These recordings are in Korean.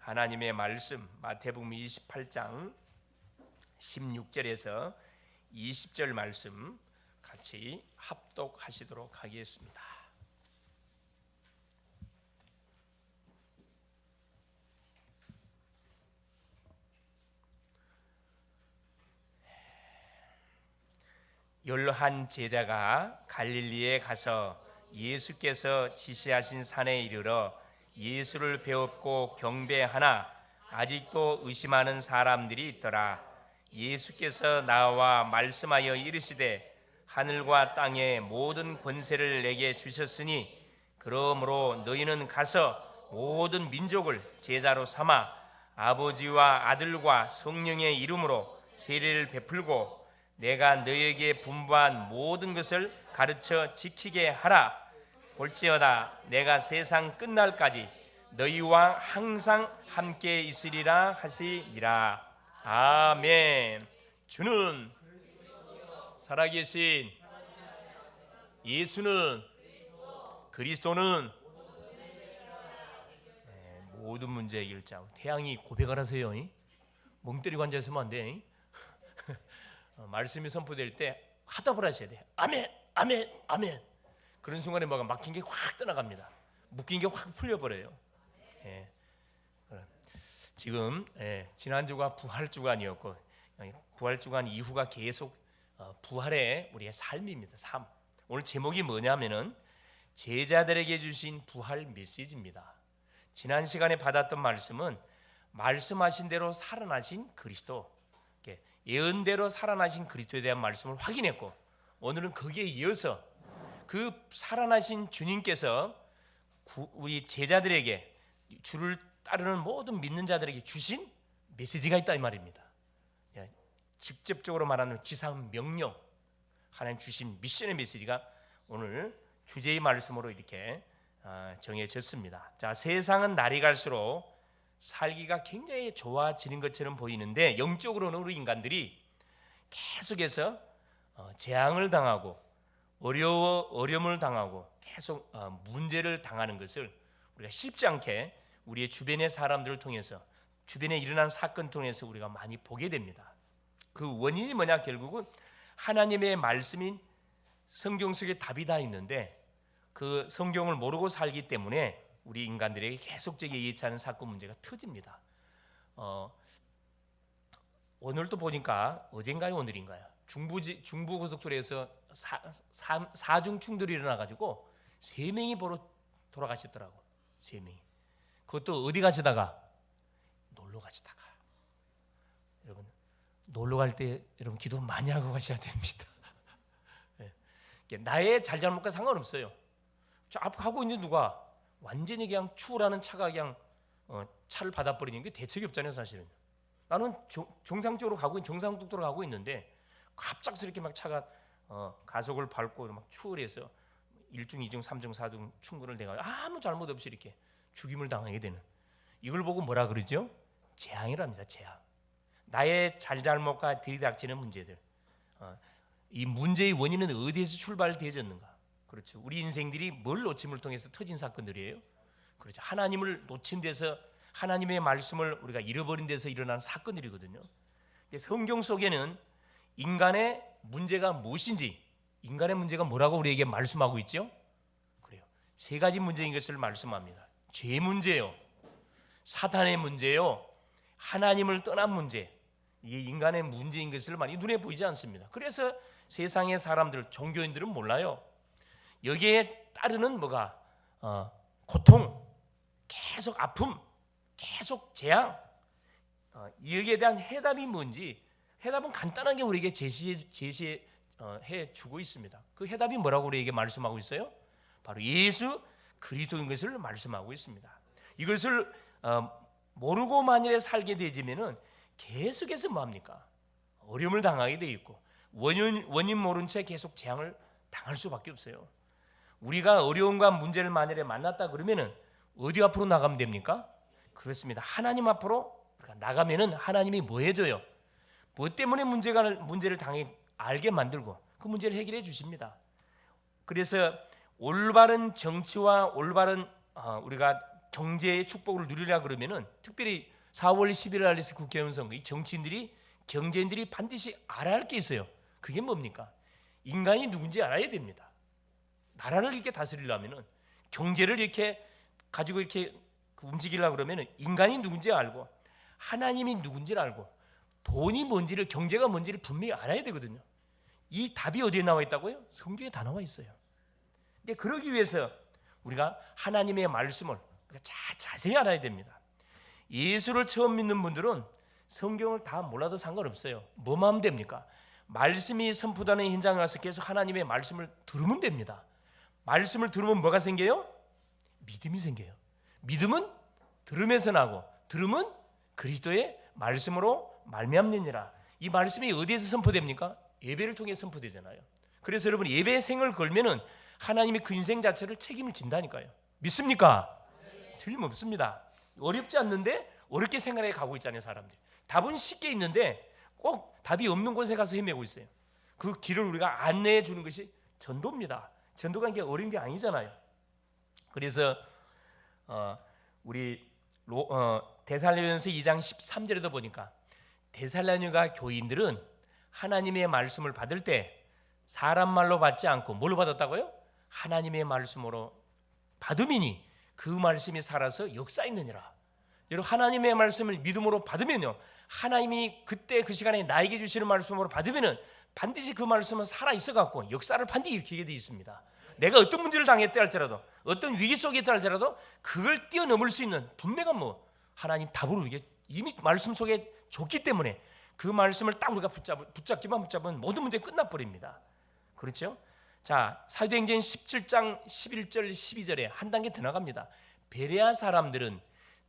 하나님의 말씀 마태복음 28장 16절에서 20절 말씀 같이 합독하시도록 하겠습니다. 열한 제자가 갈릴리에 가서 예수께서 지시하신 산에 이르러 예수를 배웠고 경배하나 아직도 의심하는 사람들이 있더라. 예수께서 나와 말씀하여 이르시되 하늘과 땅의 모든 권세를 내게 주셨으니 그러므로 너희는 가서 모든 민족을 제자로 삼아 아버지와 아들과 성령의 이름으로 세례를 베풀고 내가 너희에게 분부한 모든 것을 가르쳐 지키게 하라. 볼지어다 내가 세상 끝날까지 너희와 항상 함께 있으리라 하시니라. 아멘. 주는 살아계신 예수는 그리스도는 모든 문제 해결자. 태양이 고백을 하세요. 멍 때리고 앉아있으면 안 돼. 말씀이 선포될 때 화답을 하셔야 돼. 아멘, 아멘, 아멘. 그런 순간에 뭐가 막힌 게 확 떠나갑니다. 묶인 게 확 풀려버려요. 지금 지난주가 부활주간이었고 부활주간 이후가 계속 부활의 우리의 삶입니다. 삶. 오늘 제목이 뭐냐면은 제자들에게 주신 부활 메시지입니다. 지난 시간에 받았던 말씀은 말씀하신 대로 살아나신 그리스도, 예언대로 살아나신 그리스도에 대한 말씀을 확인했고, 오늘은 거기에 이어서 그 살아나신 주님께서 우리 제자들에게, 주를 따르는 모든 믿는 자들에게 주신 메시지가 있다 이 말입니다. 직접적으로 말하는 지상 명령, 하나님 주신 미션의 메시지가 오늘 주제의 말씀으로 이렇게 정해졌습니다. 자, 세상은 날이 갈수록 살기가 굉장히 좋아지는 것처럼 보이는데 영적으로는 우리 인간들이 계속해서 재앙을 당하고 어려움을 당하고 계속 문제를 당하는 것을 우리가 쉽지 않게 우리의 주변의 사람들을 통해서, 주변에 일어난 사건 통해서 우리가 많이 보게 됩니다. 그 원인이 뭐냐? 결국은 하나님의 말씀인 성경 속에 답이 다 있는데 그 성경을 모르고 살기 때문에 우리 인간들에게 계속적인 예기치 않은 사건 문제가 터집니다. 오늘도 보니까 어젠가요 오늘인가요? 중부 고속도로에서 사중 충돌이 일어나가지고 3명이 돌아가셨더라고. 3명이. 그것도 어디 가시다가? 놀러 가시다가. 여러분 놀러 갈 때 여러분 기도 많이 하고 가셔야 됩니다. 나의 잘잘못과 상관없어요. 저 앞 가고 있는 누가 완전히 그냥 추월하는 차가 그냥 차를 받아버리는 게 대책이 없잖아요, 사실은. 나는 정상적으로 가고 있는 정상속도로 가고 있는데 갑작스럽게 막 차가 가속을 밟고 막 추월해서 1중, 2중, 3중, 4중 충돌을 내가 아무 잘못 없이 이렇게 죽임을 당하게 되는, 이걸 보고 뭐라 그러죠? 재앙이랍니다. 재앙. 나의 잘잘못과 들이닥치는 문제들. 이 문제의 원인은 어디에서 출발되었는가? 그렇죠. 우리 인생들이 뭘 놓침을 통해서 터진 사건들이에요. 그렇죠. 하나님을 놓친 데서, 하나님의 말씀을 우리가 잃어버린 데서 일어난 사건들이거든요. 성경 속에는 인간의 문제가 무엇인지, 인간의 문제가 뭐라고 우리에게 말씀하고 있죠? 그래요. 3가지 문제인 것을 말씀합니다. 죄 문제요, 사탄의 문제요, 하나님을 떠난 문제. 이게 인간의 문제인 것을 많이 눈에 보이지 않습니다. 그래서 세상의 사람들, 종교인들은 몰라요. 여기에 따르는 뭐가 고통, 계속 아픔, 계속 재앙, 여기에 대한 해답이 뭔지, 해답은 간단하게 우리에게 제시해 주고 있습니다. 그 해답이 뭐라고 우리에게 말씀하고 있어요? 바로 예수 그리스도인 것을 말씀하고 있습니다. 이것을 모르고 만일에 살게 되지면은 계속해서 뭐합니까? 어려움을 당하게 돼 있고 원인 모른 채 계속 재앙을 당할 수밖에 없어요. 우리가 어려움과 문제를 만일에 만났다 그러면은 어디 앞으로 나가면 됩니까? 그렇습니다. 하나님 앞으로 나가면은 하나님이 뭐 해줘요? 뭐 때문에 문제를 알게 만들고 그 문제를 해결해 주십니다. 그래서 올바른 정치와 올바른 우리가 경제의 축복을 누리려 그러면은 특별히 4월 11일 날 있을 국회의원 선거, 이 정치인들이 경제인들이 반드시 알아야 할 게 있어요. 그게 뭡니까? 인간이 누군지 알아야 됩니다. 나라를 이렇게 다스리려면은 경제를 이렇게 가지고 이렇게 움직이려고 그러면은 인간이 누군지 알고 하나님이 누군지를 알고 돈이 뭔지를, 경제가 뭔지를 분명히 알아야 되거든요. 이 답이 어디에 나와 있다고요? 성경에 다 나와 있어요. 근데 그러기 위해서 우리가 하나님의 말씀을 자세히 알아야 됩니다. 예수를 처음 믿는 분들은 성경을 다 몰라도 상관없어요. 뭐만 하면 됩니까? 말씀이 선포되는 현장에 가서 계속 하나님의 말씀을 들으면 됩니다. 말씀을 들으면 뭐가 생겨요? 믿음이 생겨요. 믿음은 들으면서 나고, 들으면 그리스도의 말씀으로 말미암느니라. 이 말씀이 어디에서 선포됩니까? 예배를 통해 선포되잖아요. 그래서 여러분, 예배의 생을 걸면은 하나님이 그 인생 자체를 책임을 진다니까요. 믿습니까? 틀림없습니다. 어렵지 않는데 어렵게 생각해 가고 있잖아요, 사람들이. 답은 쉽게 있는데 꼭 답이 없는 곳에 가서 헤매고 있어요. 그 길을 우리가 안내해 주는 것이 전도입니다. 전도가 이게 어려운 게 아니잖아요. 그래서 우리 데살로니가서 2장 13절에도 보니까 데살로니가 교인들은 하나님의 말씀을 받을 때 사람 말로 받지 않고 뭘로 받았다고요? 하나님의 말씀으로 받음이니 그 말씀이 살아서 역사있느니라. 여러분, 하나님의 말씀을 믿음으로 받으면요, 하나님이 그때 그 시간에 나에게 주시는 말씀으로 받으면은 반드시 그 말씀은 살아있어 갖고 역사를 반드시 일으키게 되어 있습니다. 내가 어떤 문제를 당했다 할지라도, 어떤 위기 속에 있다 할지라도 그걸 뛰어넘을 수 있는 분명한 하나님 답으로 이게 이미 말씀 속에 줬기 때문에 그 말씀을 딱 우리가 붙잡으면 모든 문제 끝나버립니다. 그렇죠? 자, 사도행전 17장 11절 12절에 한 단계 더 나갑니다. 베레아 사람들은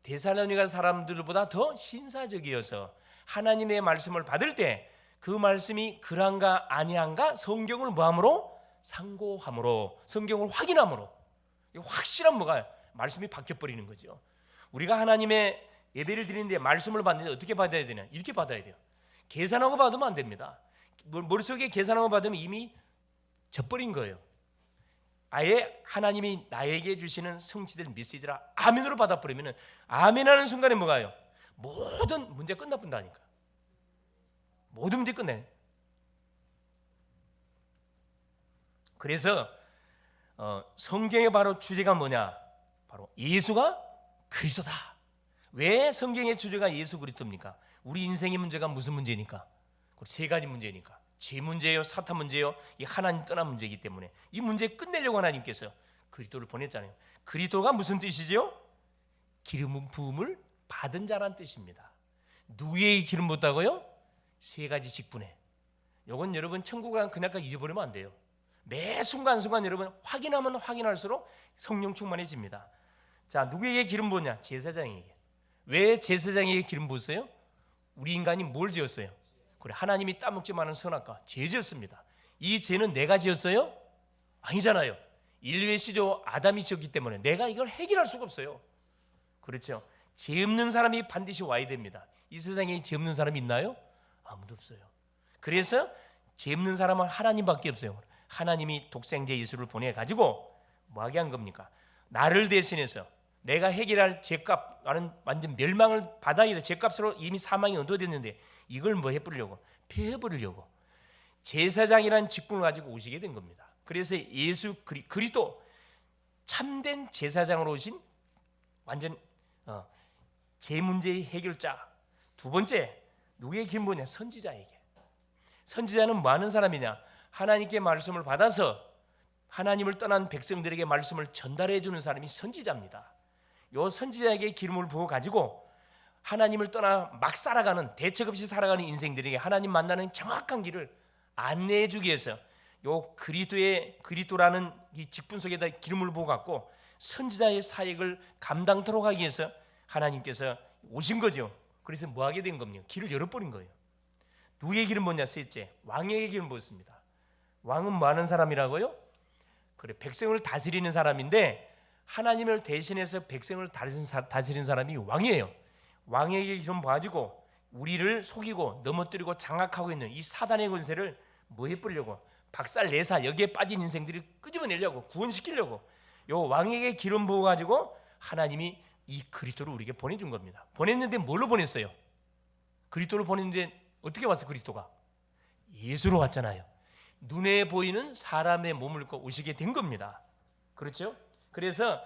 데살로니가 사람들보다 더 신사적이어서 하나님의 말씀을 받을 때 그 말씀이 그란가 아니한가 성경을 뭐함으로? 상고함으로, 성경을 확인함으로. 확실한 말씀이 바뀌어버리는 거죠. 우리가 하나님의 예배를 드리는데 말씀을 받는데 어떻게 받아야 되냐? 이렇게 받아야 돼요. 계산하고 받으면 안 됩니다. 머릿속에 계산하고 받으면 이미 져버린 거예요. 아예 하나님이 나에게 주시는 성취된 메시지라 아멘으로 받아버리면 아멘하는 순간에 뭐가요? 모든 문제 끝나본다니까. 모든 문제 끝내. 그래서 성경의 바로 주제가 뭐냐? 바로 예수가 그리스도다. 왜 성경의 주제가 예수 그리스도입니까? 우리 인생의 문제가 무슨 문제니까? 세 가지 문제니까. 죄 문제예요, 사탄 문제예요, 이 하나님 떠난 문제이기 때문에 이 문제 끝내려고 하나님께서 그리스도를 보냈잖아요. 그리스도가 무슨 뜻이죠? 기름 부음을 받은 자란 뜻입니다. 누구에게 기름 붓다고요? 세 가지 직분에. 이건 여러분 천국 가면 그날까지 잊어버리면 안 돼요. 매 순간순간 여러분 확인하면 확인할수록 성령 충만해집니다. 자, 누구에게 기름 부었냐? 제사장에게. 왜 제사장에게 기름 부었어요? 우리 인간이 뭘 지었어요? 그래, 하나님이 따먹지 마는 선악과 죄 지었습니다. 이 죄는 내가 지었어요? 아니잖아요. 인류의 시조 아담이 지었기 때문에 내가 이걸 해결할 수가 없어요. 그렇죠? 죄 없는 사람이 반드시 와야 됩니다. 이 세상에 죄 없는 사람이 있나요? 아무도 없어요. 그래서 죄 없는 사람은 하나님밖에 없어요. 하나님이 독생자 예수를 보내가지고 뭐하게 한 겁니까? 나를 대신해서 내가 해결할 죄값, 나는 완전 멸망을 받아야 돼. 죄값으로 이미 사망이 언도됐는데 이걸 뭐 해버리려고? 폐해버리려고 제사장이라는 직분을 가지고 오시게 된 겁니다. 그래서 예수 그리스도 참된 제사장으로 오신 완전 제 문제의 해결자. 두 번째, 누구에게 기름 부었냐? 선지자에게. 선지자는 뭐 하는 사람이냐? 하나님께 말씀을 받아서 하나님을 떠난 백성들에게 말씀을 전달해 주는 사람이 선지자입니다. 요 선지자에게 기름을 부어 가지고 하나님을 떠나 막 살아가는, 대책 없이 살아가는 인생들에게 하나님 만나는 정확한 길을 안내해 주기 위해서 요 그리스도라는 이 직분 속에다 기름을 부어 갖고 선지자의 사역을 감당토록 하기 위해서 하나님께서 오신 거죠. 그래서 뭐 하게 된 겁니까? 길을 열어버린 거예요. 누구에게 기름 부었냐? 셋째, 왕에게 기름 부었습니다. 왕은 뭐 하는 사람이라고요? 그래, 백성을 다스리는 사람인데 하나님을 대신해서 백성을 다스리는 사람이 왕이에요. 왕에게 기름 부어가지고 우리를 속이고 넘어뜨리고 장악하고 있는 이 사단의 권세를 뭐 해버리려고? 박살내사 여기에 빠진 인생들이 끄집어내려고, 구원시키려고 요 왕에게 기름 부어가지고 하나님이 이 그리스도를 우리에게 보내준 겁니다. 보냈는데 뭘로 보냈어요? 그리스도를 보냈는데 어떻게 왔어요? 그리스도가 예수로 왔잖아요. 눈에 보이는 사람의 몸을 입고 오시게 된 겁니다. 그렇죠? 그래서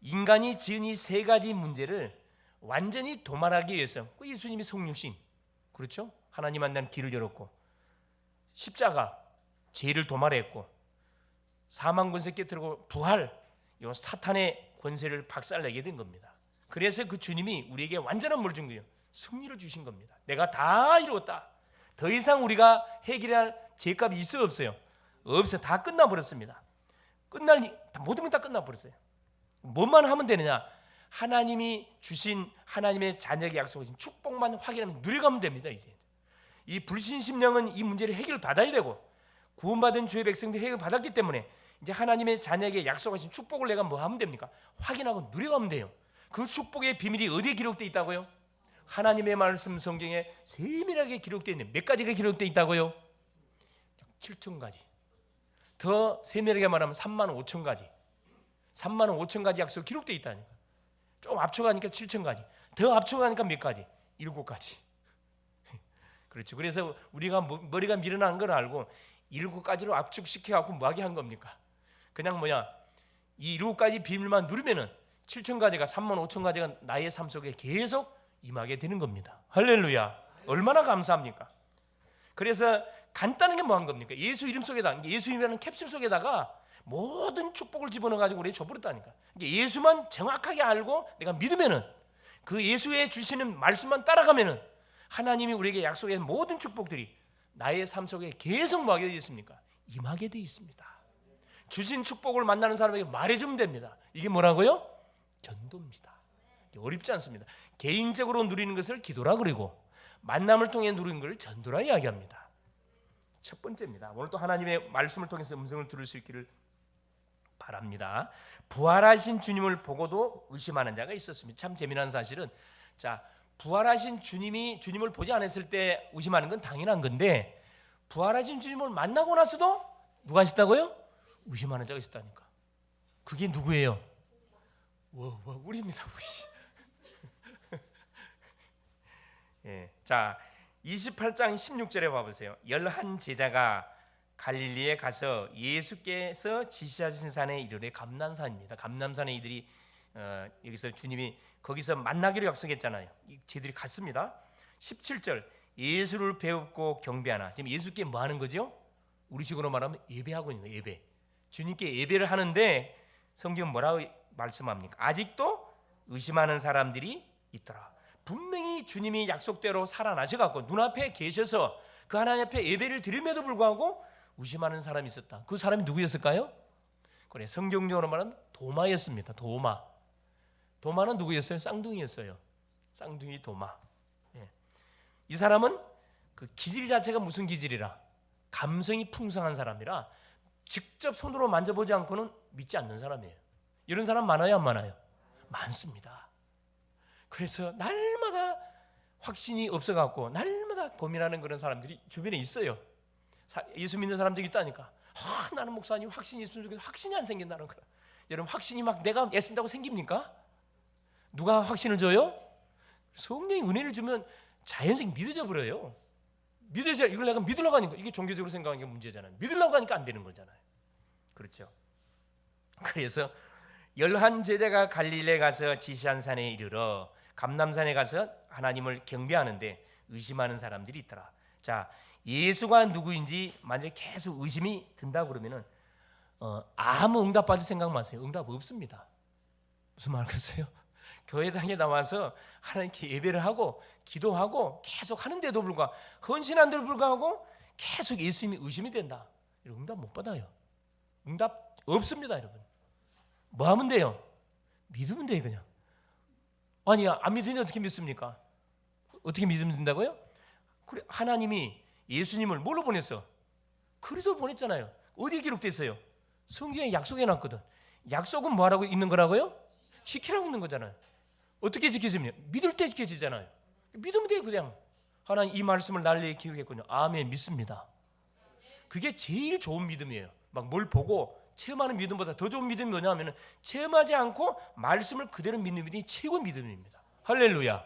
인간이 지은 이 세 가지 문제를 완전히 도말하기 위해서 예수님이 성육신, 그렇죠? 하나님 만난 길을 열었고, 십자가 죄를 도말했고, 사망 권세 깨뜨리고 부활, 이 사탄의 권세를 박살내게 된 겁니다. 그래서 그 주님이 우리에게 완전한 뭘 준 거예요? 승리를 주신 겁니다. 내가 다 이루었다. 더 이상 우리가 해결할 죄값이 있어요, 없어요? 없어요. 다 끝나버렸습니다. 모든 건 다 끝나버렸어요. 뭐만 하면 되느냐? 하나님이 주신 하나님의 자녀에게 약속하신 축복만 확인하면 누려가면 됩니다. 이제 이 불신심령은 이 문제를 해결받아야 되고, 구원받은 주의 백성들이 해결받았기 때문에 이제 하나님의 자녀에게 약속하신 축복을 내가 뭐 하면 됩니까? 확인하고 누려가면 돼요. 그 축복의 비밀이 어디에 기록되어 있다고요? 하나님의 말씀 성경에 세밀하게 기록되어 있는 몇 가지가 기록되어 있다고요? 7천 가지. 더 세밀하게 말하면 3만 5천 가지. 3만 5천 가지 약속이 기록되어 있다니까. 좀 합쳐가니까 7천 가지. 더 합쳐가니까 몇 가지? 7가지. 그렇죠. 그래서 우리가 머리가 미련한 걸 알고 7가지로 압축시켜갖고 뭐하게 한 겁니까? 그냥 이 7가지 비밀만 누르면은 7천 가지가 3만 5천 가지가 나의 삶 속에 계속 임하게 되는 겁니다. 할렐루야. 얼마나 감사합니까? 그래서 간단하게 뭐 한 겁니까? 예수 이름 속에다, 예수 이름이라는 캡슐 속에다가 모든 축복을 집어넣어가지고 우리 줘버렸다니까. 예수만 정확하게 알고 내가 믿으면은, 그 예수의 주시는 말씀만 따라가면은 하나님이 우리에게 약속한 모든 축복들이 나의 삶 속에 계속 뭐하게 되어 있습니까? 임하게 되어 있습니다. 주신 축복을 만나는 사람에게 말해주면 됩니다. 이게 뭐라고요? 전도입니다. 어렵지 않습니다. 개인적으로 누리는 것을 기도라 그러고, 만남을 통해 누리는 것을 전도라 이야기합니다. 첫 번째입니다. 오늘 또 하나님의 말씀을 통해서 음성을 들을 수 있기를 바랍니다. 부활하신 주님을 보고도 의심하는 자가 있었습니다. 참 재미난 사실은, 부활하신 주님을 보지 않았을 때 의심하는 건 당연한 건데, 부활하신 주님을 만나고 나서도 누가 하셨다고요? 의심하는 자가 있었다니까. 그게 누구예요? 우리입니다. 우리. 예, 28장 16절에 봐보세요. 11 제자가 갈릴리에 가서 예수께서 지시하신 산에 이르되, 감람산입니다. 감람산에 이들이 여기서 주님이 거기서 만나기로 약속했잖아요. 제들이 갔습니다. 17절, 예수를 배웁고 경배하나. 지금 예수께 뭐 하는 거죠? 우리식으로 말하면 예배하고 있는 거예요. 예배. 주님께 예배를 하는데 성경은 뭐라고 말씀합니까? 아직도 의심하는 사람들이 있더라. 분명히 주님이 약속대로 살아나셔갖고 눈앞에 계셔서 그 하나님 앞에 예배를 드림에도 불구하고 의심하는 사람이 있었다. 그 사람이 누구였을까요? 그래, 성경적으로 말하면 도마였습니다. 도마는 누구였어요? 쌍둥이였어요. 쌍둥이 도마. 예. 이 사람은 그 기질 자체가 무슨 기질이라? 감성이 풍성한 사람이라 직접 손으로 만져보지 않고는 믿지 않는 사람이에요. 이런 사람 많아요, 안 많아요? 많습니다. 그래서 날마다 확신이 없어갖고 날마다 고민하는 그런 사람들이 주변에 있어요. 예수 믿는 사람들이 있다니까. 나는 목사님 확신이 있으면 좋겠는데 확신이 안 생긴다는 거야. 여러분, 확신이 막 내가 애쓴다고 생깁니까? 누가 확신을 줘요? 성령이 은혜를 주면 자연스럽게 믿어져 버려요. 이걸 내가 믿으려고 하니까, 이게 종교적으로 생각하는 게 문제잖아요. 믿으려고 하니까 안 되는 거잖아요. 그렇죠? 그래서 11 제자가 갈릴리에 가서 지시한 산에 이르러 감람산에 가서 하나님을 경배하는데 의심하는 사람들이 있더라. 예수가 누구인지 만약에 계속 의심이 든다 그러면은 아무 응답 받을 생각 마세요. 응답 없습니다. 무슨 말겠어요? 교회당에 나와서 하나님께 예배를 하고 기도하고 계속 하는데도 불구하고, 헌신한데도 불구하고 계속 예수님이 의심이 된다. 이런 응답 못 받아요. 응답 없습니다, 여러분. 뭐 하면 돼요? 믿으면 돼요, 그냥. 아니야, 안 믿으니 어떻게 믿습니까? 어떻게 믿으면 된다고요? 그래, 하나님이 예수님을 뭘로 보냈어? 그리스도로 보냈잖아요. 어디에 기록되어 있어요? 성경에 약속해 놨거든. 약속은 뭐 하라고 있는 거라고요? 지키라고 있는 거잖아요. 어떻게 지켜집니까? 믿을 때 지켜지잖아요. 믿으면 돼요, 그냥. 하나님 이 말씀을 날리게 기억했군요. 아멘, 믿습니다. 그게 제일 좋은 믿음이에요. 막 뭘 보고 체험하는 믿음보다 더 좋은 믿음이 뭐냐면 체험하지 않고 말씀을 그대로 믿는 믿음이 최고 믿음입니다. 할렐루야.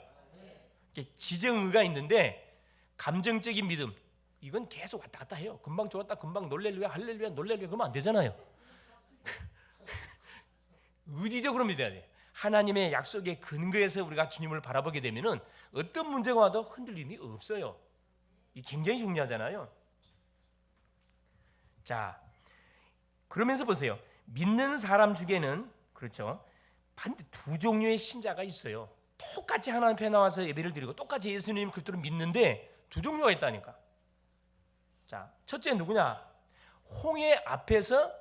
지정의가 있는데 감정적인 믿음 이건 계속 왔다 갔다 해요. 금방 좋았다 금방 놀렐루야 할렐루야 놀렐루야 그러면 안 되잖아요. 의지적으로 믿어야 돼요. 하나님의 약속의 근거에서 우리가 주님을 바라보게 되면은 어떤 문제가 와도 흔들림이 없어요. 이게 굉장히 중요하잖아요. 자, 그러면서 보세요. 믿는 사람 중에는 그렇죠. 반드 두 종류의 신자가 있어요. 똑같이 하나님 앞에 나와서 예배를 드리고 똑같이 예수님 그리스도를 믿는데 두 종류가 있다니까. 자, 첫째 누구냐? 홍해 앞에서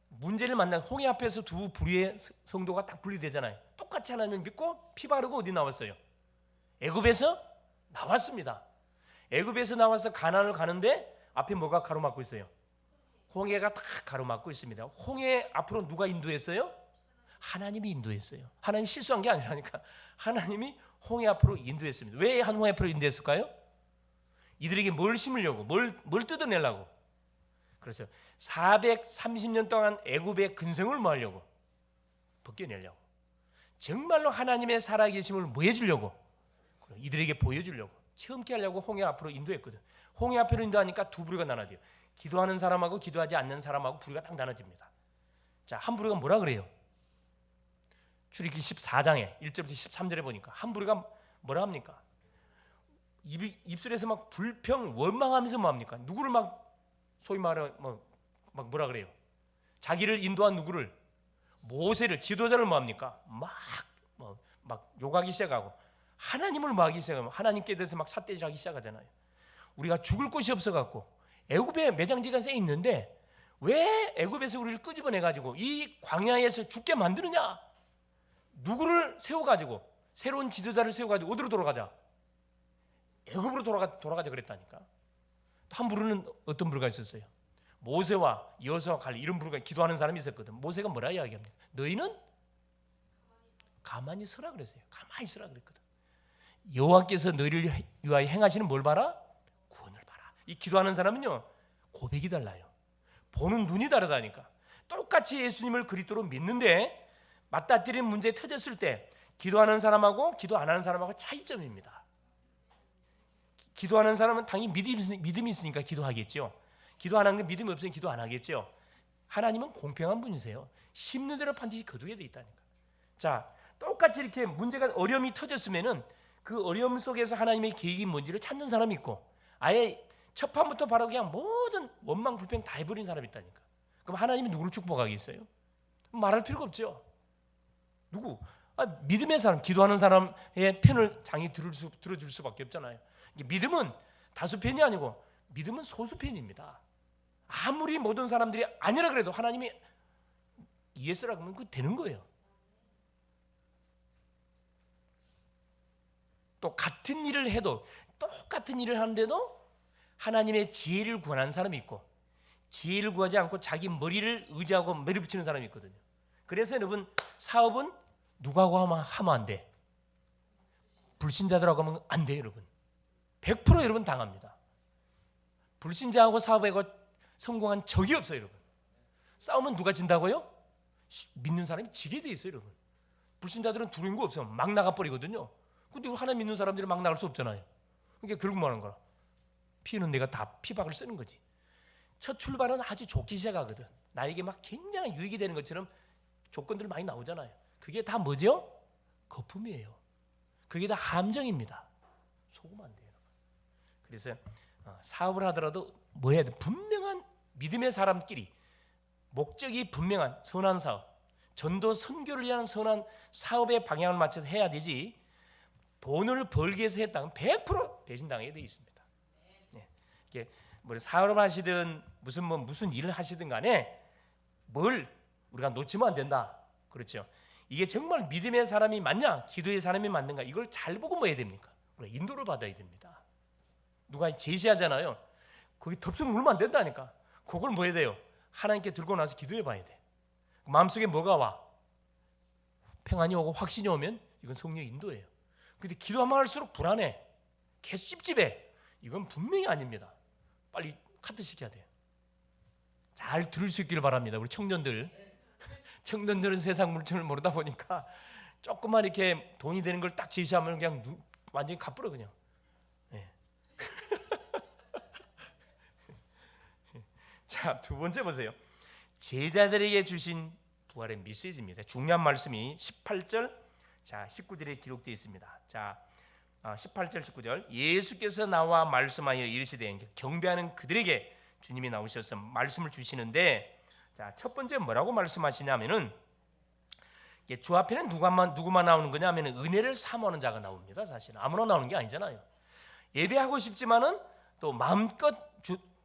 문제를 만난 홍해 앞에서 두 부류의 성도가 딱 분리되잖아요. 똑같이 하나님을 믿고 피 바르고 어디 나왔어요? 애굽에서 나왔습니다. 애굽에서 나와서 가나안을 가는데 앞에 뭐가 가로막고 있어요? 홍해가 다 가로막고 있습니다. 홍해 앞으로 누가 인도했어요? 하나님이 인도했어요. 하나님이 실수한 게 아니라니까. 하나님이 홍해 앞으로 인도했습니다. 왜 홍해 앞으로 인도했을까요? 이들에게 뭘 심으려고? 뭘 뜯어내려고? 그래서 430년 동안 애굽의 근성을 뭐 하려고? 벗겨내려고. 정말로 하나님의 살아계심을 뭐 해주려고? 이들에게 보여주려고. 체험케 하려고 홍해 앞으로 인도했거든. 홍해 앞으로 인도하니까 두 부류가 나눠져요. 기도하는 사람하고 기도하지 않는 사람하고 부류가 딱 나눠집니다. 자, 한 부류가 뭐라 그래요? 출애굽기 14장에 1절부터 13절에 보니까 한 부류가 뭐라 합니까? 입술에서 막 불평 원망하면서 뭐 합니까? 누구를 막 소위 말해 막 뭐라 그래요? 자기를 인도한 누구를 모세를 지도자를 뭐 합니까? 막 욕하기 시작하고 하나님을 뭐 하기 시작하면 하나님께 대해서 막 삿대질하기 시작하잖아요. 우리가 죽을 곳이 없어 갖고 애굽에 매장지가 세 있는데 왜 애굽에서 우리를 끄집어내 가지고 이 광야에서 죽게 만드느냐? 누구를 세워 가지고 새로운 지도자를 세워 가지고 어디로 돌아가자? 애굽으로 돌아가자 그랬다니까. 한 부류는 어떤 부류가 있었어요? 모세와 여호수아와 갈렙 이런 부류가 기도하는 사람이 있었거든. 모세가 뭐라 이야기합니까? 너희는 가만히 서라 그랬어요. 가만히 서라 그랬거든. 여호와께서 너희를 위하여 행하시는 뭘 봐라? 구원을 봐라. 이 기도하는 사람은요 고백이 달라요. 보는 눈이 다르다니까. 똑같이 예수님을 그리스도로 믿는데 맞닥뜨리는 문제에 터졌을 때 기도하는 사람하고 기도 안 하는 사람하고 차이점입니다. 기도하는 사람은 당연히 믿음이 있으니까 기도하겠죠. 기도 안 하는 게 믿음이 없으면 기도 안 하겠죠. 하나님은 공평한 분이세요. 심는 대로 반드시 거두게 돼 있다니까. 자, 똑같이 이렇게 문제가 어려움이 터졌으면은 그 어려움 속에서 하나님의 계획이 뭔지를 찾는 사람이 있고 아예 첫 판부터 바로 그냥 모든 원망 불평 다 해버린 사람이 있다니까. 그럼 하나님이 누구를 축복하겠어요? 말할 필요가 없죠. 누구? 믿음의 사람, 기도하는 사람의 편을 장이 들어줄 수밖에 없잖아요. 믿음은 다수편이 아니고 믿음은 소수편입니다. 아무리 모든 사람들이 아니라 그래도 하나님이 예스라 그러면 그 되는 거예요. 또 같은 일을 해도 똑같은 일을 하는데도 하나님의 지혜를 구하는 사람이 있고 지혜를 구하지 않고 자기 머리를 의지하고 머리 붙이는 사람이 있거든요. 그래서 여러분 사업은 누구하고 하면 안 돼? 불신자들하고 하면 안 돼요. 여러분 100% 여러분 당합니다. 불신자하고 사업하고 성공한 적이 없어요. 여러분 싸우면 누가 진다고요? 믿는 사람이 지게 돼 있어요. 여러분 불신자들은 두려운 거 없어요. 막 나가버리거든요. 근데 하나님 믿는 사람들이 막 나갈 수 없잖아요. 그러니까 결국 뭐 하는 거야? 피는 내가 다 피박을 쓰는 거지. 첫 출발은 아주 좋게 시작하거든. 나에게 막 굉장히 유익이 되는 것처럼 조건들 많이 나오잖아요. 그게 다 뭐죠? 거품이에요. 그게 다 함정입니다. 속으면 안 돼요. 그래서 사업을 하더라도 뭐 해야 돼? 분명한 믿음의 사람끼리 목적이 분명한 선한 사업, 전도 선교를 위한 선한 사업의 방향을 맞춰서 해야 되지. 돈을 벌기 위해서 했다면 100% 배신당하게 돼 있습니다. 네. 뭐 사업을 하시든 무슨 일을 하시든 간에 뭘 우리가 놓치면 안 된다. 그렇죠. 이게 정말 믿음의 사람이 맞냐, 기도의 사람이 맞는가 이걸 잘 보고 뭐 해야 됩니까? 우리가 인도를 받아야 됩니다. 누가 제시하잖아요. 거기 덥석 물면 안 된다니까. 그걸 뭐 해야 돼요? 하나님께 들고 나서 기도해 봐야 돼. 마음속에 뭐가 와? 평안이 오고 확신이 오면 이건 성령 인도예요. 근데 기도하면 할수록 불안해. 계속 찝찝해. 이건 분명히 아닙니다. 빨리 카트 시켜야 돼요. 잘 들을 수 있기를 바랍니다. 우리 청년들은 세상 물정을 모르다 보니까 조금만 이렇게 돈이 되는 걸 딱 제시하면 그냥 완전히 갚으러 그냥. 네. 자, 두 번째 보세요. 제자들에게 주신 부활의 메시지입니다. 중요한 말씀이 18절, 자 19절에 기록되어 있습니다. 자 18절 19절 예수께서 나와 말씀하여 이르시되, 경배하는 그들에게 주님이 나오셔서 말씀을 주시는데, 자 첫 번째 뭐라고 말씀하시냐면은, 주 앞에는 누구만 나오는 거냐면 은혜를 사모하는 자가 나옵니다. 사실 아무나 나오는 게 아니잖아요. 예배하고 싶지만은 또 마음껏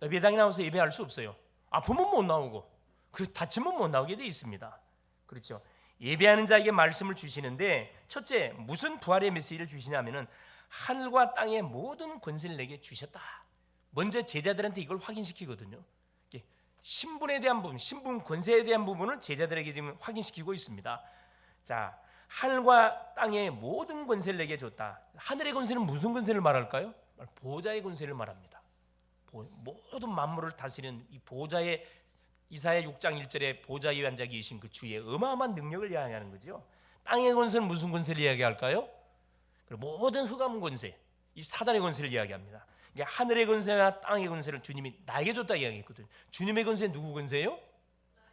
예배당에 나와서 예배할 수 없어요. 아프면 못 나오고, 그리고 다치면 못 나오게 돼 있습니다. 그렇죠. 예배하는 자에게 말씀을 주시는데, 첫째 무슨 부활의 메시지를 주시냐면은 하늘과 땅의 모든 권세를 내게 주셨다. 먼저 제자들한테 이걸 확인시키거든요. 신분에 대한 부분, 신분 권세에 대한 부분을 제자들에게 지금 확인시키고 있습니다. 자, 하늘과 땅의 모든 권세를 내게 줬다. 하늘의 권세는 무슨 권세를 말할까요? 보좌의 권세를 말합니다. 모든 만물을 다스리는 이 보좌의, 이사야 6장 1절에 보좌 위에 앉아 계신 그 주의 어마어마한 능력을 이야기하는 거죠. 땅의 권세는 무슨 권세를 이야기할까요? 모든 흑암 권세, 이 사단의 권세를 이야기합니다. 하늘의 권세나 땅의 권세를 주님이 나에게 줬다 이야기했거든요. 주님의 권세는 누구 권세예요?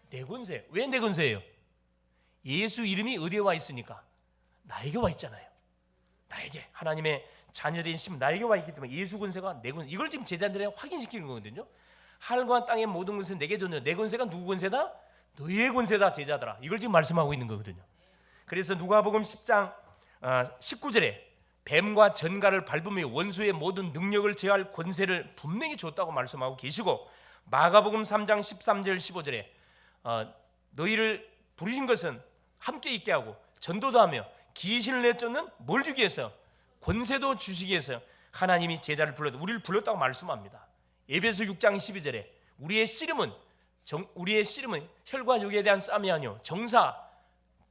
내 권세. 왜 내 권세예요? 예수 이름이 어디에 와 있으니까? 나에게 와 있잖아요. 나에게, 하나님의 자녀된 심 나에게 와 있기 때문에 예수 권세가 내 권세. 이걸 지금 제자들에게 확인시키는 거거든요. 하늘과 땅의 모든 권세는 내게 줬는데, 내 권세가 누구 권세다? 너희의 권세다 제자들아. 이걸 지금 말씀하고 있는 거거든요. 그래서 누가복음 10장 19절에 뱀과 전갈을 밟으며 원수의 모든 능력을 제할 권세를 분명히 줬다고 말씀하고 계시고, 마가복음 3장 13절 15절에 너희를 부르신 것은 함께 있게 하고 전도도 하며 귀신을 내쫓는 뭘 주기 위해서? 권세도 주시기 위해서 하나님이 제자를 우리를 불렀다고 말씀합니다. 에베소 6장 12절에 우리의 씨름은 혈과 육에 대한 싸움이 아니요 정사,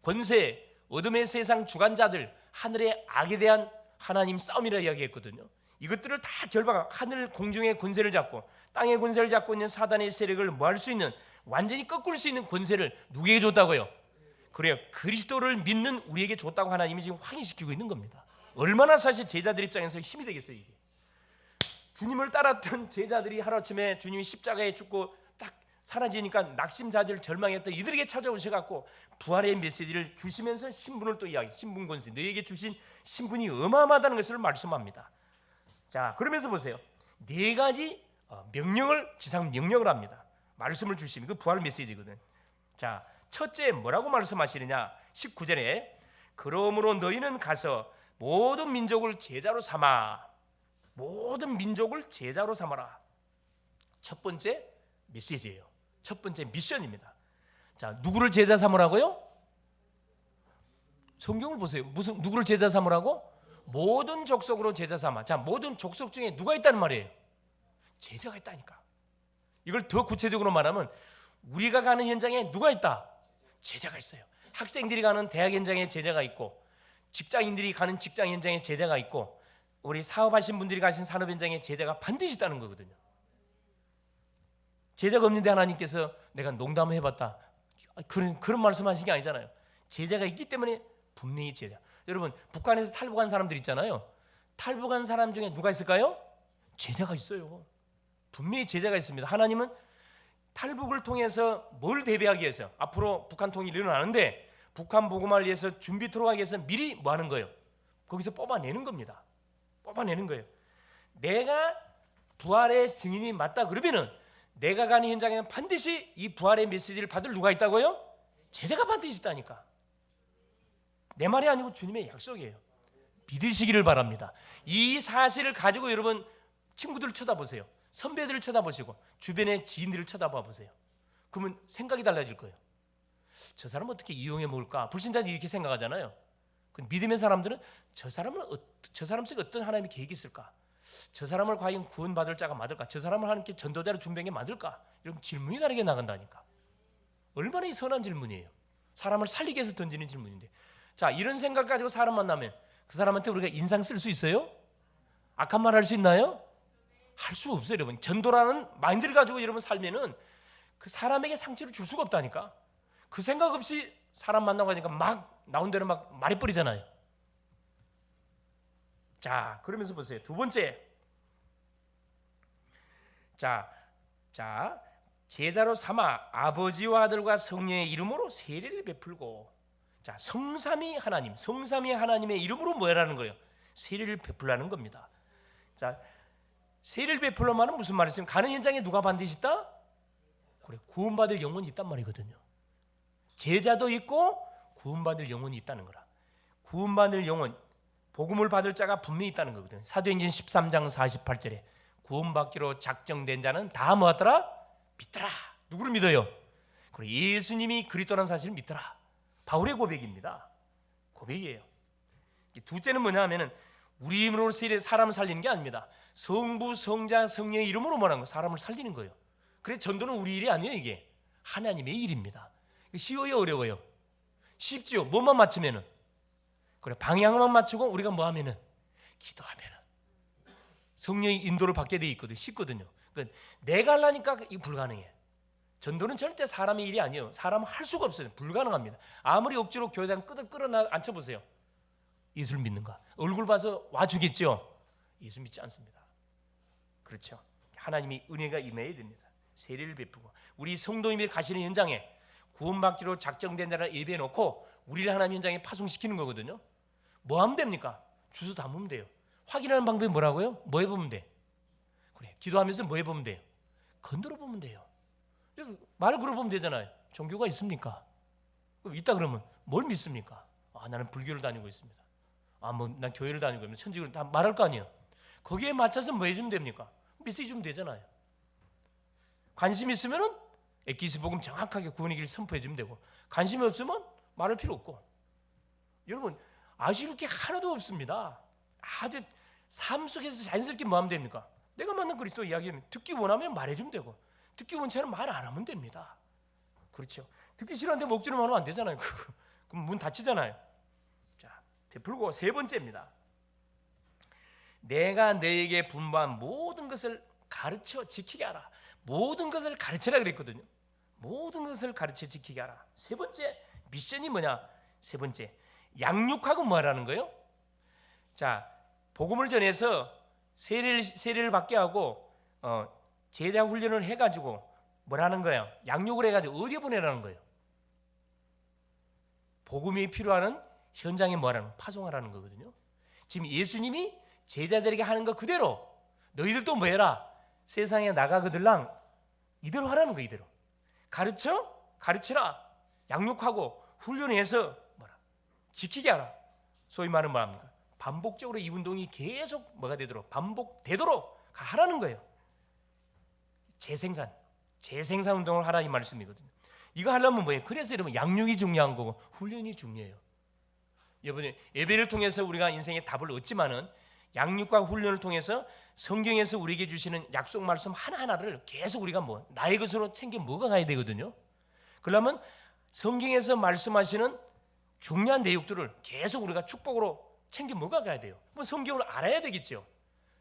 권세, 어둠의 세상 주관자들, 하늘의 악에 대한 하나님 싸움이라 이야기했거든요. 이것들을 다 결박하고 하늘 공중의 권세를 잡고 땅의 권세를 잡고 있는 사단의 세력을 뭐할 수 있는, 완전히 꺾을 수 있는 권세를 누구에게 줬다고요? 그래요, 그리스도를 믿는 우리에게 줬다고 하나님이 지금 확인시키고 있는 겁니다. 얼마나 사실 제자들 입장에서 힘이 되겠어요. 이게 주님을 따랐던 제자들이 하루아침에 주님이 십자가에 죽고 딱 사라지니까 낙심자질 절망했던 이들에게 찾아오셔갖고 부활의 메시지를 주시면서 신분을 또 이야기, 신분 권세, 너에게 주신 신분이 어마어마하다는 것을 말씀합니다. 자, 그러면서 보세요. 네 가지 명령을, 지상 명령을 합니다. 말씀을 주시면 그 부활 메시지거든. 자, 첫째 뭐라고 말씀하시느냐? 19절에 그러므로 너희는 가서 모든 민족을 제자로 삼아. 모든 민족을 제자로 삼아라. 첫 번째 메시지예요. 첫 번째 미션입니다. 자, 누구를 제자 삼으라고요? 성경을 보세요. 누구를 제자 삼으라고? 모든 족속으로 제자 삼아. 자, 모든 족속 중에 누가 있다는 말이에요? 제자가 있다니까. 이걸 더 구체적으로 말하면 우리가 가는 현장에 누가 있다? 제자가 있어요. 학생들이 가는 대학 현장에 제자가 있고, 직장인들이 가는 직장 현장에 제자가 있고, 우리 사업하신 분들이 가신 산업 현장에 제자가 반드시 있다는 거거든요. 제자가 없는데 하나님께서 내가 농담을 해봤다, 그런 말씀하신 게 아니잖아요. 제자가 있기 때문에 분명히 제자. 여러분, 북한에서 탈북한 사람들 있잖아요. 탈북한 사람 중에 누가 있을까요? 제자가 있어요. 분명히 제자가 있습니다. 하나님은 탈북을 통해서 뭘 대비하기 위해서, 앞으로 북한 통일이 일어나는데 북한 복음화를 위해서 준비토록 하기 위해서 미리 뭐 하는 거예요? 거기서 뽑아내는 겁니다. 뽑아내는 거예요. 내가 부활의 증인이 맞다 그러면은 내가 가는 현장에는 반드시 이 부활의 메시지를 받을 누가 있다고요? 제자가 반드시 있다니까. 내 말이 아니고 주님의 약속이에요. 믿으시기를 바랍니다. 이 사실을 가지고 여러분 친구들을 쳐다보세요. 선배들을 쳐다보시고 주변의 지인들을 쳐다봐 보세요. 그러면 생각이 달라질 거예요. 저 사람 어떻게 이용해 먹을까? 불신자들이 이렇게 생각하잖아요. 믿음의 사람들은 저 사람 속에 어떤 하나님의 계획이 있을까? 저 사람을 과연 구원받을 자가 맞을까? 저 사람을 하나님께 전도자로 준비한 게 맞을까? 이런 질문이 다르게 나간다니까. 얼마나 이 선한 질문이에요. 사람을 살리기 위해서 던지는 질문인데. 자, 이런 생각 가지고 사람 만나면 그 사람한테 우리가 인상 쓸 수 있어요? 악한 말 할 수 있나요? 할 수 없어요. 여러분, 전도라는 마인드를 가지고 여러분 살면은 그 사람에게 상처를 줄 수가 없다니까. 그 생각 없이 사람 만나고 하니까 막 나온 대로 막 말해버리잖아요. 자, 그러면서 보세요. 두 번째. 자, 제자로 삼아 아버지와 아들과 성령의 이름으로 세례를 베풀고. 자, 성삼위 하나님의 이름으로 뭐 하라는 거예요? 세례를 베풀라는 겁니다. 자, 세례를 베풀려면 무슨 말이죠? 가는 현장에 누가 반드시 있다? 그래, 구원받을 영혼이 있단 말이거든요. 제자도 있고 구원받을 영혼이 있다는 거라. 구원받을 영혼, 복음을 받을 자가 분명히 있다는 거거든요. 사도행전 13장 48절에 구원받기로 작정된 자는 다 뭐하더라? 믿더라. 누구를 믿어요? 그래, 예수님이 그리스도라는 사실을 믿더라. 바울의 고백입니다. 고백이에요. 둘째는 뭐냐 하면은 우리 힘으로 사람을 살리는 게 아닙니다. 성부, 성자, 성령의 이름으로 뭐라는 거? 사람을 살리는 거예요. 그래, 전도는 우리 일이 아니에요. 이게 하나님의 일입니다. 쉬워요, 어려워요? 쉽지요. 뭐만 맞추면은, 그래, 방향만 맞추고 우리가 뭐 하면은, 기도하면은 성령의 인도를 받게 돼 있거든요. 쉽거든요. 그러니까 내가 하려니까 이거 불가능해. 전도는 절대 사람의 일이 아니에요. 사람은 할 수가 없어요. 불가능합니다. 아무리 억지로 교회당 끌어나 앉혀보세요. 예수를 믿는가? 얼굴 봐서 와주겠죠? 예수 믿지 않습니다. 그렇죠? 하나님이 은혜가 임해야 됩니다. 세례를 베푸고 우리 성도님이 가시는 현장에 구원받기로 작정된 자를 예배해 놓고 우리를 하나님 현장에 파송시키는 거거든요. 뭐 하면 됩니까? 주소 담으면 돼요. 확인하는 방법이 뭐라고요? 뭐 해보면 돼? 그래, 기도하면서 뭐 해보면 돼요? 건드려 보면 돼요. 말 걸어보면 되잖아요. 종교가 있습니까? 그럼 있다 그러면 뭘 믿습니까? 아, 나는 불교를 다니고 있습니다. 아, 뭐 난 교회를 다니고 있습니다. 천직을 다 말할 거 아니에요. 거기에 맞춰서 뭐 해주면 됩니까? 메시지 주면 되잖아요. 관심 있으면은 에키스 복음 정확하게 구원의 길을 선포해 주면 되고, 관심이 없으면 말할 필요 없고. 여러분, 아쉬울 게 하나도 없습니다. 아주 삶 속에서 자연스럽게 뭐 하면 됩니까? 내가 만난 그리스도 이야기하면 듣기 원하면 말해주면 되고, 듣기 원치 않으면 말 안 하면 됩니다. 그렇죠? 듣기 싫어하는데 목줄을 하면 안 되잖아요. 그럼 문 닫히잖아요. 자, 베풀고 세 번째입니다. 내가 너에게 분부한 모든 것을 가르쳐 지키게 하라. 모든 것을 가르치라 그랬거든요. 모든 것을 가르쳐 지키게 하라. 세 번째 미션이 뭐냐? 세 번째, 양육하고 뭐 하라는 거예요? 자, 복음을 전해서 세례를 받게 하고 제자 훈련을 해가지고 뭐라는 거예요? 양육을 해가지고 어디에 보내라는 거예요? 복음이 필요한 현장에 뭐하라는 거예요? 파송하라는 거거든요. 지금 예수님이 제자들에게 하는 거 그대로 너희들도 뭐 해라? 세상에 나가거들랑 이대로 하라는 거예요. 이대로 가르치라, 양육하고 훈련해서 뭐라? 지키게 하라. 소위 말하는 뭐합니까? 반복적으로 이 운동이 계속 뭐가 되도록 반복되도록 하라는 거예요. 재생산 운동을 하라 이 말씀이거든요. 이거 하려면 뭐예요? 그래서 여러분 양육이 중요한 거고 훈련이 중요해요. 여러분, 예배를 통해서 우리가 인생의 답을 얻지만은 양육과 훈련을 통해서 성경에서 우리에게 주시는 약속 말씀 하나하나를 계속 우리가 뭐 나의 것으로 챙겨 먹어가야 되거든요. 그러면 성경에서 말씀하시는 중요한 내용들을 계속 우리가 축복으로 챙겨 먹어가야 돼요. 뭐 성경을 알아야 되겠죠.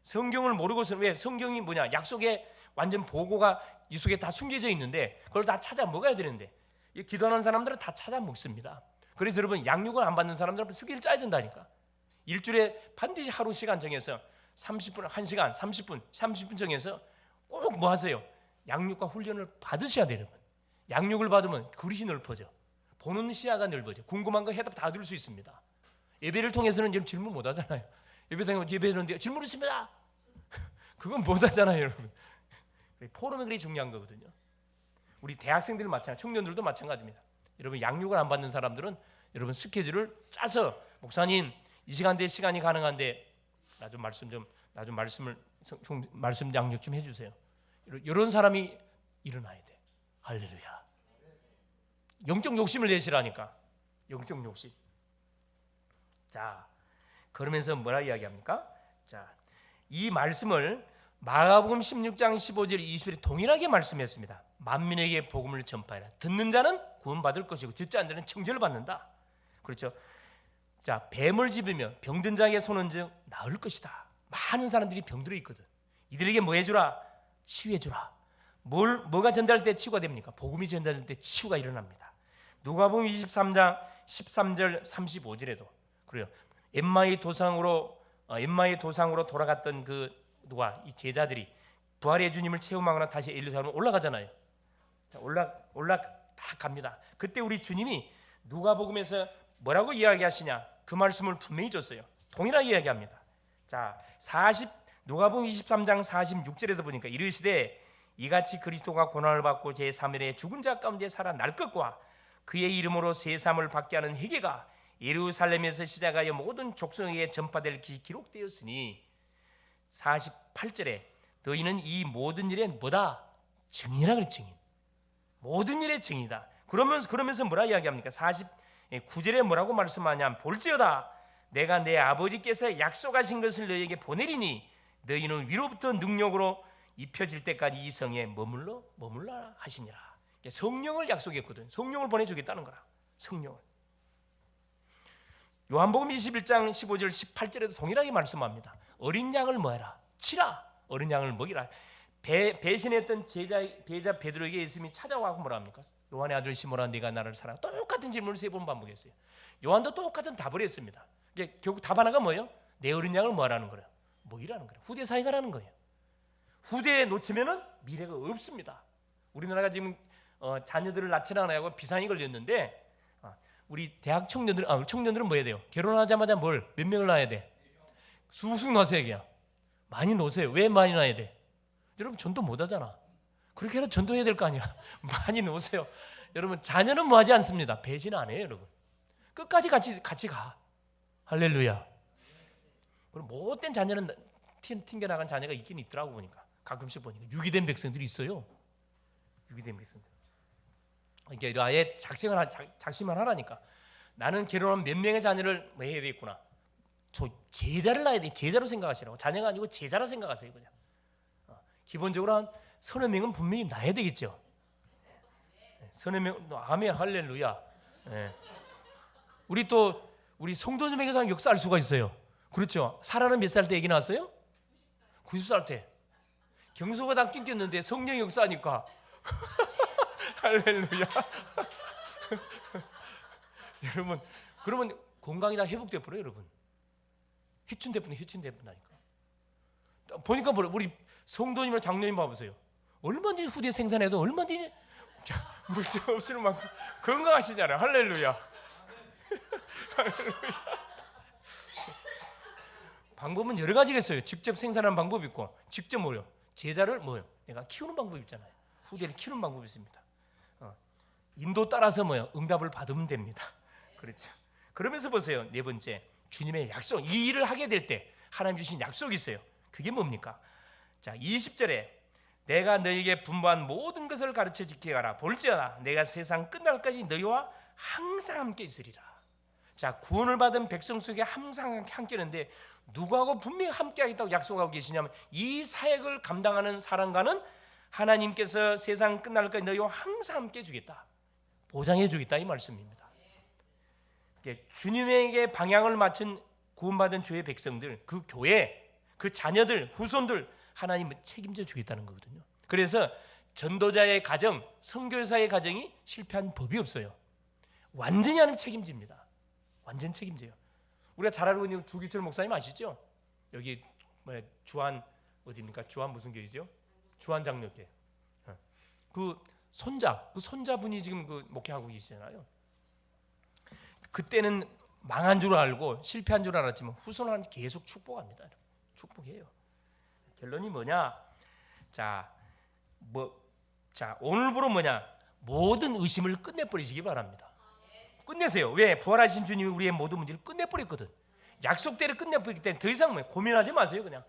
성경을 모르고서는 왜 성경이 뭐냐? 약속의 완전 보고가 이 속에 다 숨겨져 있는데 그걸 다 찾아 먹어야 되는데 기도하는 사람들은 다 찾아 먹습니다. 그래서 여러분 양육을 안 받는 사람들은 스케줄 짜야 된다니까. 일주일에 반드시 하루 시간 정해서 30분, 1시간, 30분 정해서 꼭 뭐 하세요? 양육과 훈련을 받으셔야 돼요. 여러분. 양육을 받으면 그릇이 넓어져. 보는 시야가 넓어져. 궁금한 거 해답 다 들을 수 있습니다. 예배를 통해서는 지금 질문 못 하잖아요. 예배드리는데 질문 있습니다. 그건 못 하잖아요, 여러분. 포럼이 그게 중요한 거거든요. 우리 대학생들 마찬가지, 청년들도 마찬가지입니다. 여러분 양육을 안 받는 사람들은 여러분 스케줄을 짜서 목사님 이 시간대에 시간이 가능한데 나 좀 말씀 양육 좀 해주세요. 이런 사람이 일어나야 돼. 할렐루야. 영적 욕심을 내시라니까. 영적 욕심. 자, 그러면서 뭐라 이야기합니까? 자, 이 말씀을 마가복음 16장 15절 20절에 동일하게 말씀했습니다. 만민에게 복음을 전파해라. 듣는 자는 구원받을 것이고 듣지 않는 자는 정죄를 받는다. 그렇죠? 자, 뱀을 집으며 병든 자에게 손은즉 나을 것이다. 많은 사람들이 병들어 있거든. 이들에게 뭐 해주라? 치유해주라. 뭐가 전달될 때 치유가 됩니까? 복음이 전달될 때 치유가 일어납니다. 누가복음 23장 13절 35절에도 그래요. 엠마의 도상으로 돌아갔던 이 제자들이 부활의 주님을 체험하거나 다시 예루살렘으로 올라가잖아요. 다 갑니다. 그때 우리 주님이 누가복음에서 뭐라고 이야기하시냐? 그 말씀을 분명히 줬어요. 동일하게 이야기합니다. 자, 누가복음 23장 46절에도 보니까 이르시되 이같이 그리스도가 고난을 받고 제3일에 죽은 자 가운데 살아날 것과 그의 이름으로 세상을 받게 하는 회개가 예루살렘에서 시작하여 모든 족속에게 전파될 기록되었으니 48절에 너희는 이 모든 일에 뭐다? 증인이라 그래. 증인. 모든 일의 증인이다. 그러면서 뭐라 이야기합니까? 49절에 뭐라고 말씀하냐면 볼지어다 내가 내 아버지께서 약속하신 것을 너희에게 보내리니 너희는 위로부터 능력으로 입혀질 때까지 이 성에 머물라 하시니라. 성령을 약속했거든. 성령을 보내주겠다는 거라. 성령을. 요한복음 21장 15절 18절에도 동일하게 말씀합니다. 어린 양을 뭐해라? 치라. 어린 양을 먹이라. 배신했던 배자 베드로에게 예수님이 찾아와서 뭐라 합니까? 요한의 아들 시몬아 네가 나를 사랑하. 똑같은 질문을 3번 반복했어요. 요한도 똑같은 답을 했습니다. 결국 답 하나가 뭐예요? 내 어린 양을 뭐하라는 거예요? 먹이라는 거예요. 후대 사역하라는 거예요. 후대에 놓치면은 미래가 없습니다. 우리나라가 지금 자녀들을 낳지않아고 비상이 걸렸는데 우리 대학 청년들은 뭐 해야 돼요? 결혼하자마자 몇 명을 낳아야 돼? 수숙 낳으세요. 그냥 많이 놓으세요. 왜 많이 낳아야 돼? 여러분 전도 못하잖아. 그렇게 해서 전도해야 될 거 아니야. 많이 놓으세요. 여러분 자녀는 뭐 하지 않습니다. 배신 안 해요. 여러분 끝까지 같이 가. 할렐루야. 그럼 못된 자녀는 튕겨나간 자녀가 있긴 있더라고. 보니까 가끔씩 보니까 유기된 백성들이 있어요. 유기된 백성들. 이게 아예 작심만 하라니까. 나는 결혼하면 몇 명의 자녀를 뭐 해야 되겠구나. 저 제자를 낳아야 돼. 제자로 생각하시라고. 자녀가 아니고 제자라 생각하세요. 그냥 기본적으로 한 30명은 분명히 낳아야 되겠죠. 30명. 아멘. 할렐루야. 우리 성도님에게도 역사 알 수가 있어요. 그렇죠. 사라는 몇 살 때 얘기 나왔어요? 90살 때. 경소가 다 낑겼는데 성령 역사하니까 할렐루야. 여러분 그러면 건강이 다 회복돼 버려요. 여러분 해춘대뿐하니까. 보니까 우리 성도님이랑 장로님 봐보세요. 얼마든지 후대 생산해도 얼마든지 물질 없을 만큼 건강하시잖아요. 할렐루야. 할렐루야. 방법은 여러 가지겠어요. 직접 생산하는 방법이 있고 직접 제자를 내가 키우는 방법이 있잖아요. 후대를 키우는 방법이 있습니다. 인도 따라서 응답을 받으면 됩니다. 그렇죠. 그러면서 보세요. 네 번째, 주님의 약속. 이 일을 하게 될 때 하나님 주신 약속이 있어요. 그게 뭡니까? 자, 20절에 내가 너희에게 분부한 모든 것을 가르쳐 지키게 하라. 볼지어다 내가 세상 끝날까지 너희와 항상 함께 있으리라. 자, 구원을 받은 백성 속에 항상 함께 있는데 누구하고 분명히 함께 하겠다고 약속하고 계시냐면 이 사역을 감당하는 사람과는 하나님께서 세상 끝날까지 너희와 항상 함께 해주겠다. 보장해 주겠다 이 말씀입니다. 주님에게 방향을 맞춘 구원받은 주의 백성들, 그 교회, 그 자녀들, 후손들 하나님은 책임져 주겠다는 거거든요. 그래서 전도자의 가정, 선교사의 가정이 실패한 법이 없어요. 완전히 하나님 책임집니다. 완전 책임져요. 우리가 잘 알고 있는 주기철 목사님 아시죠? 여기 주한 어디입니까? 주한 무슨 교회죠? 주한 장로교회. 그 손자분이 지금 목회하고 계시잖아요. 그때는 망한 줄 알고 실패한 줄 알았지만 후손은 계속 축복합니다. 축복해요. 결론이 뭐냐? 자, 오늘부로 모든 의심을 끝내버리시기 바랍니다. 끝내세요. 왜? 부활하신 주님이 우리의 모든 문제를 끝내버렸거든. 약속대로 끝내버리기 때문에 더 이상 고민하지 마세요. 그냥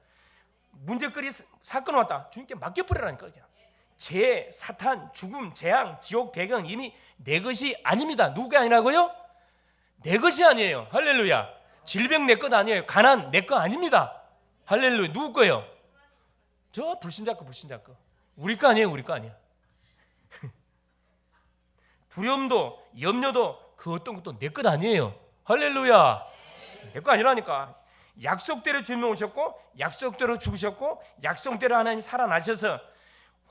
문제거리 사건 왔다. 주님께 맡겨버리라니까. 그냥 죄, 사탄, 죽음, 재앙, 지옥, 배경 이미 내 것이 아닙니다. 누구가 아니라고요? 내 것이 아니에요. 할렐루야. 질병 내 것 아니에요. 가난 내 거 아닙니다. 할렐루야. 누구 거예요? 저 불신자 거. 우리 거 아니에요. 우리 거 아니야. 두려움도 염려도 그 어떤 것도 내 것 아니에요. 할렐루야. 내 거 아니라니까. 약속대로 주님 오셨고 약속대로 죽으셨고 약속대로 하나님 살아나셔서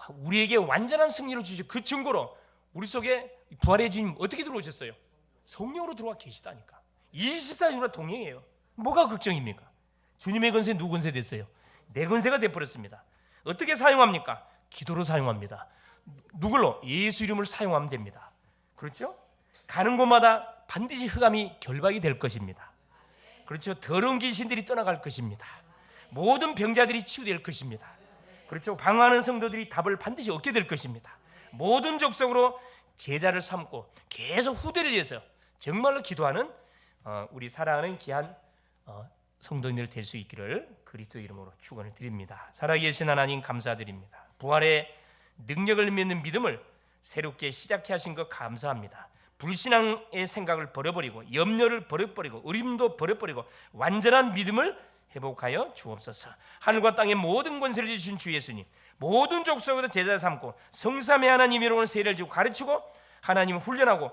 우리에게 완전한 승리를 주시죠. 그 증거로 우리 속에 부활의 주님 어떻게 들어오셨어요? 성령으로 들어와 계시다니까. 24시간 동행해요. 뭐가 걱정입니까? 주님의 권세 누구 권세 됐어요? 내 권세가 돼버렸습니다. 어떻게 사용합니까? 기도로 사용합니다. 누굴로? 예수 이름을 사용하면 됩니다. 그렇죠? 가는 곳마다 반드시 흑암이 결박이 될 것입니다. 그렇죠? 더러운 귀신들이 떠나갈 것입니다. 모든 병자들이 치유될 것입니다. 그렇죠? 방황하는 성도들이 답을 반드시 얻게 될 것입니다. 모든 족속으로 제자를 삼고 계속 후대를 위해서 정말로 기도하는 우리 사랑하는 귀한 성도님들 될 수 있기를 그리스도 이름으로 축원을 드립니다. 살아계신 하나님 감사드립니다. 부활의 능력을 믿는 믿음을 새롭게 시작해 하신 것 감사합니다. 불신앙의 생각을 버려버리고 염려를 버려버리고 의림도 버려버리고 완전한 믿음을 회복하여 주옵소서. 하늘과 땅의 모든 권세를 주신 주 예수님, 모든 족속으로 제자 삼고 성삼의 하나님 이름으로 세례를 주고 가르치고 하나님 훈련하고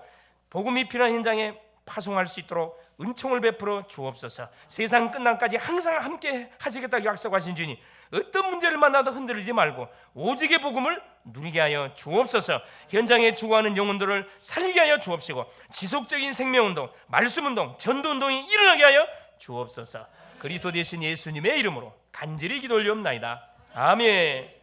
복음이 필요한 현장에 파송할 수 있도록 은총을 베풀어 주옵소서. 세상 끝날까지 항상 함께 하시겠다고 약속하신 주님, 어떤 문제를 만나도 흔들리지 말고 오직의 복음을 누리게 하여 주옵소서. 현장에 죽어가는 영혼들을 살리게 하여 주옵시고 지속적인 생명운동, 말씀운동, 전도운동이 일어나게 하여 주옵소서. 그리스도 되신 예수님의 이름으로 간절히 기도 올리옵나이다. 아멘.